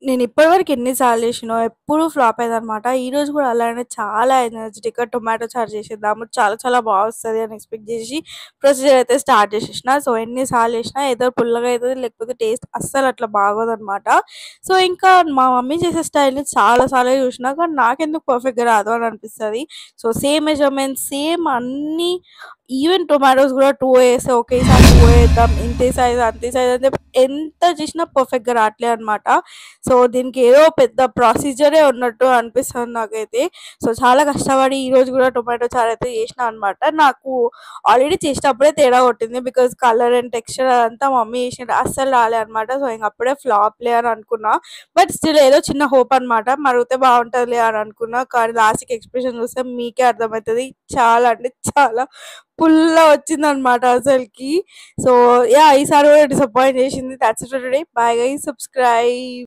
నేను ఇప్పటివరకు ఎన్ని సార్లు చేసినో ఎప్పుడు ఫ్లాప్ అయ్యేదనమాట. ఈరోజు కూడా అలానే చాలా ఎనర్జిటిక్‌గా టొమాటో చారు చేసేద్దాము. చాలా చాలా వస్తది అని ఎక్స్‌పెక్ట్ చేసి ప్రొసీజర్ అయితే స్టార్ట్ చేసేసిన. సో, ఎన్ని సార్లు చేసినా ఏదో పుల్లగా అయితది లేకపోతే టేస్ట్ అస్సలు అట్లా బాగోదనమాట. సో, ఇంకా మా మమ్మీ చేసే స్టైల్‌ని చాలా సార్లు చూసినా కానీ నాకెందుకు పర్ఫెక్ట్‌గా రాదు అని అనిపిస్తది. సో, సేమ్ మెజర్‌మెంట్స్ సేమ్ అన్నీ ఈవెన్ టొమాటోస్ కూడా 2 ఏస్తే ఒకేసారి 2 ఏద్దాం. ఇంతే సైజ్, అంతే సైజ్ అని చెప్పి ఎంత చేసినా పర్ఫెక్ట్‌గా రాట్లే అనమాట. సో, దీనికి ఏదో పెద్ద ప్రొసీజరే ఉన్నట్టు అనిపిస్తుంది నాకైతే. సో, చాలా కష్టపడి ఈరోజు కూడా టొమాటో చారు అయితే చేసినా అనమాట. నాకు ఆల్రెడీ చేసేటప్పుడే తేడా కొట్టింది. బికాజ్ కలర్ అండ్ టెక్స్చర్ అదంతా మమ్మీ చేసింది అస్సలు రాలే అనమాట. సో, ఇంక అప్పుడే ఫ్లాప్‌లే అని అనుకున్నా. బట్ స్టిల్ ఏదో చిన్న హోప్ అనమాట. మరుగుతే బావుంటదిలే అని అనుకున్నా. కానీ లాస్ట్‌కి ఎక్స్‌ప్రెషన్ చూస్తే మీకే అర్థమైతది. చాలా అంటే చాలా పుల్ల వచ్చిందనమాట అసలకి. So, yeah! ఈసారి కూడా డిసప్పాయింట్ చేసింది. That's it for today. Bye guys. Subscribe.